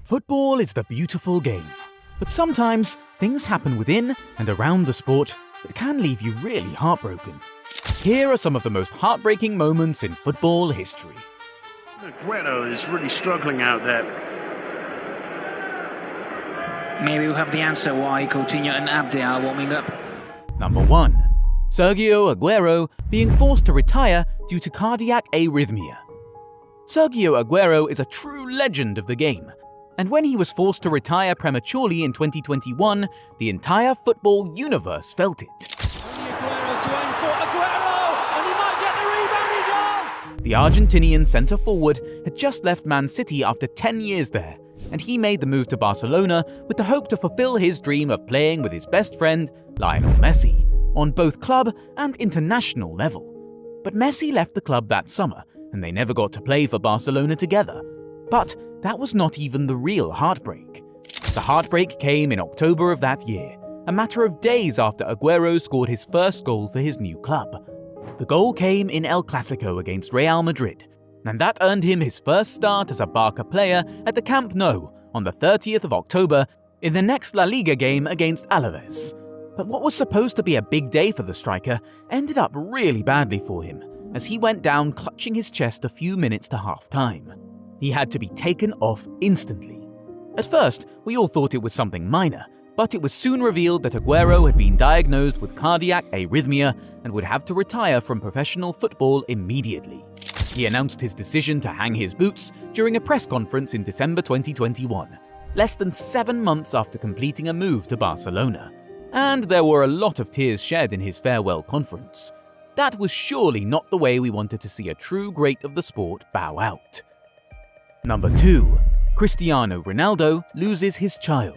Football is the beautiful game, but sometimes things happen within and around the sport that can leave you really heartbroken. Here are some of the most heartbreaking moments in football history. Aguero is really struggling out there. Maybe we'll have the answer why Coutinho and Abdi are warming up. Number 1. Sergio Aguero being forced to retire due to cardiac arrhythmia. Sergio Aguero is a true legend of the game, and when he was forced to retire prematurely in 2021, the entire football universe felt it. Aguero to aim for Aguero, and he might get the rebound, he does! The Argentinian centre-forward had just left Man City after 10 years there, and he made the move to Barcelona with the hope to fulfill his dream of playing with his best friend, Lionel Messi, on both club and international level. But Messi left the club that summer, and they never got to play for Barcelona together. But that was not even the real heartbreak. The heartbreak came in October of that year, a matter of days after Aguero scored his first goal for his new club. The goal came in El Clasico against Real Madrid, and that earned him his first start as a Barca player at the Camp Nou on the 30th of October in the next La Liga game against Alaves. But what was supposed to be a big day for the striker ended up really badly for him, as he went down clutching his chest a few minutes to half-time. He had to be taken off instantly. At first, we all thought it was something minor, but it was soon revealed that Aguero had been diagnosed with cardiac arrhythmia and would have to retire from professional football immediately. He announced his decision to hang his boots during a press conference in December 2021, less than 7 months after completing a move to Barcelona. And there were a lot of tears shed in his farewell conference. That was surely not the way we wanted to see a true great of the sport bow out. Number 2. Cristiano Ronaldo loses his child.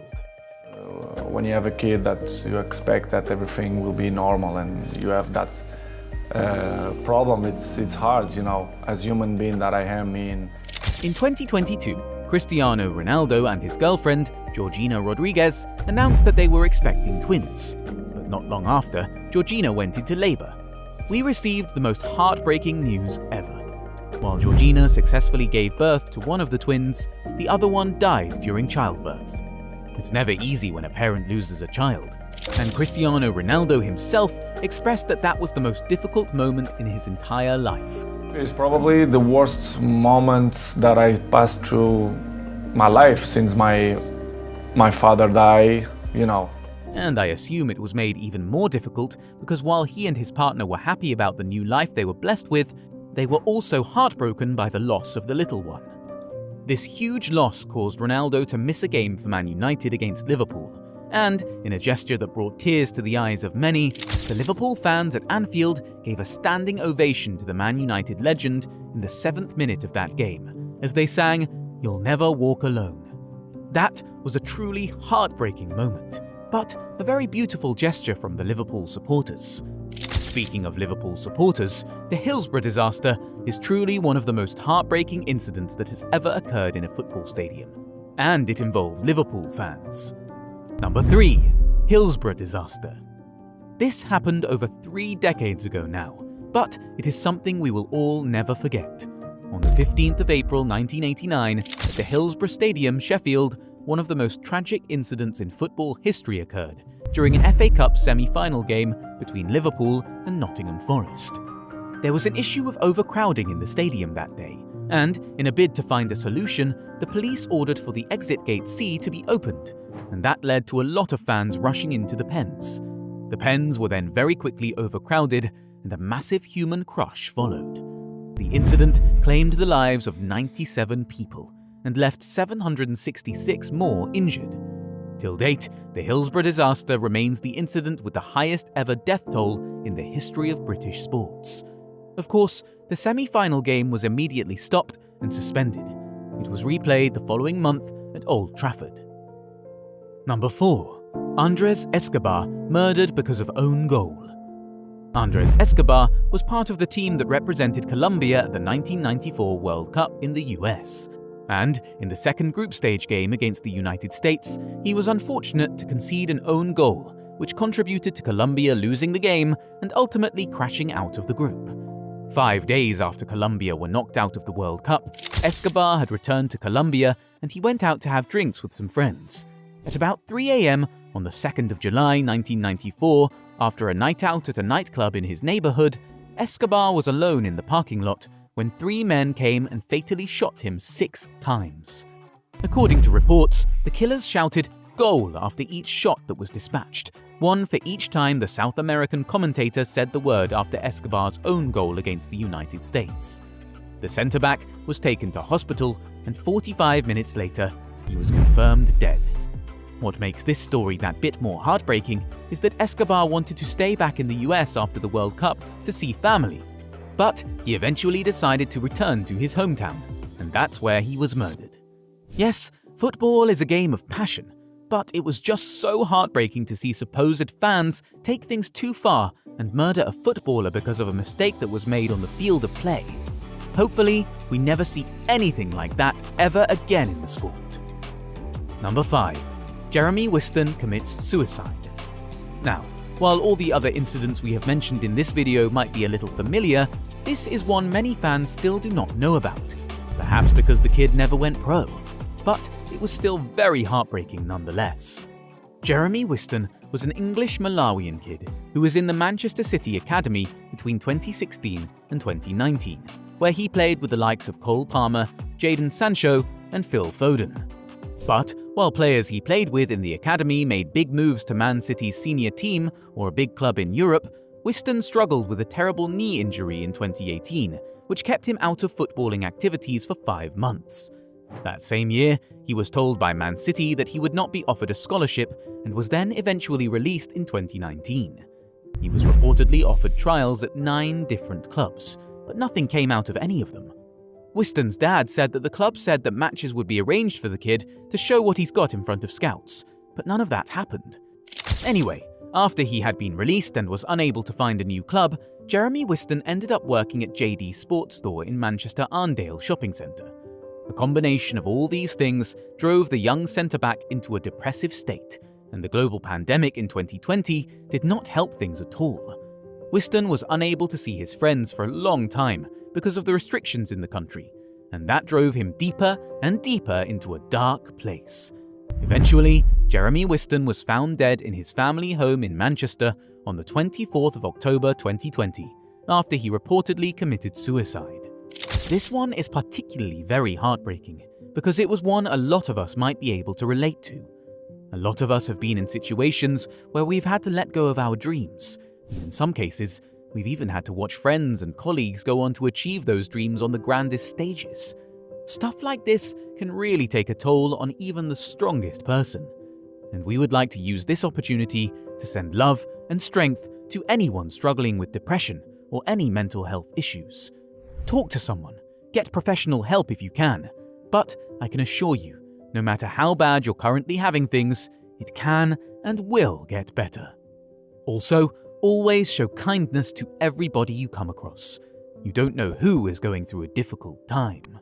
When you have a kid, that you expect that everything will be normal, and you have that problem. It's hard, as human being that I am. In 2022, Cristiano Ronaldo and his girlfriend, Georgina Rodriguez, announced that they were expecting twins. But not long after, Georgina went into labor. We received the most heartbreaking news ever. While Georgina successfully gave birth to one of the twins, the other one died during childbirth. It's never easy when a parent loses a child, and Cristiano Ronaldo himself expressed that that was the most difficult moment in his entire life. It's probably the worst moment that I passed through my life since my father died, And I assume it was made even more difficult because while he and his partner were happy about the new life they were blessed with, they were also heartbroken by the loss of the little one. This huge loss caused Ronaldo to miss a game for Man United against Liverpool, and in a gesture that brought tears to the eyes of many, the Liverpool fans at Anfield gave a standing ovation to the Man United legend in the 7th minute of that game, as they sang, "You'll never walk alone." That was a truly heartbreaking moment, but a very beautiful gesture from the Liverpool supporters. Speaking of Liverpool supporters, the Hillsborough Disaster is truly one of the most heartbreaking incidents that has ever occurred in a football stadium, and it involved Liverpool fans. Number 3. Hillsborough Disaster. This happened over 3 decades ago now, but it is something we will all never forget. On the 15th of April 1989, at the Hillsborough Stadium, Sheffield, one of the most tragic incidents in football history occurred during an FA Cup semi-final game between Liverpool and Nottingham Forest. There was an issue of overcrowding in the stadium that day, and in a bid to find a solution, the police ordered for the exit gate C to be opened, and that led to a lot of fans rushing into the pens. The pens were then very quickly overcrowded, and a massive human crush followed. The incident claimed the lives of 97 people and left 766 more injured. Till date, the Hillsborough Disaster remains the incident with the highest ever death toll in the history of British sports. Of course, the semi-final game was immediately stopped and suspended. It was replayed the following month at Old Trafford. Number 4. Andres Escobar murdered because of own goal. Andres Escobar was part of the team that represented Colombia at the 1994 World Cup in the US. And in the second group stage game against the United States, he was unfortunate to concede an own goal, which contributed to Colombia losing the game and ultimately crashing out of the group. 5 days after Colombia were knocked out of the World Cup, Escobar had returned to Colombia and he went out to have drinks with some friends. At about 3 a.m. on the 2nd of July 1994, after a night out at a nightclub in his neighborhood, Escobar was alone in the parking lot when 3 men came and fatally shot him 6 times. According to reports, the killers shouted "goal" after each shot that was dispatched, one for each time the South American commentator said the word after Escobar's own goal against the United States. The centre-back was taken to hospital, and 45 minutes later, he was confirmed dead. What makes this story that bit more heartbreaking is that Escobar wanted to stay back in the US after the World Cup to see family, but he eventually decided to return to his hometown, and that's where he was murdered. Yes, football is a game of passion, but it was just so heartbreaking to see supposed fans take things too far and murder a footballer because of a mistake that was made on the field of play. Hopefully, we never see anything like that ever again in the sport. Number 5. Jeremy Whiston commits suicide. Now, while all the other incidents we have mentioned in this video might be a little familiar, this is one many fans still do not know about, perhaps because the kid never went pro. But it was still very heartbreaking nonetheless. Jeremy Whiston was an English Malawian kid who was in the Manchester City Academy between 2016 and 2019, where he played with the likes of Cole Palmer, Jadon Sancho, and Phil Foden. But while players he played with in the academy made big moves to Man City's senior team or a big club in Europe, Whiston struggled with a terrible knee injury in 2018, which kept him out of footballing activities for 5 months. That same year, he was told by Man City that he would not be offered a scholarship and was then eventually released in 2019. He was reportedly offered trials at 9 different clubs, but nothing came out of any of them. Whiston's dad said that the club said that matches would be arranged for the kid to show what he's got in front of scouts, but none of that happened. Anyway, after he had been released and was unable to find a new club, Jeremy Whiston ended up working at JD's sports store in Manchester Arndale shopping centre. A combination of all these things drove the young centre-back into a depressive state, and the global pandemic in 2020 did not help things at all. Whiston was unable to see his friends for a long time because of the restrictions in the country, and that drove him deeper and deeper into a dark place. Eventually, Jeremy Whiston was found dead in his family home in Manchester on the 24th of October 2020, after he reportedly committed suicide. This one is particularly very heartbreaking because it was one a lot of us might be able to relate to. A lot of us have been in situations where we've had to let go of our dreams. In some cases, we've even had to watch friends and colleagues go on to achieve those dreams on the grandest stages. Stuff like this can really take a toll on even the strongest person. And we would like to use this opportunity to send love and strength to anyone struggling with depression or any mental health issues. Talk to someone, get professional help if you can, but I can assure you, no matter how bad you're currently having things, it can and will get better. Also, always show kindness to everybody you come across. You don't know who is going through a difficult time.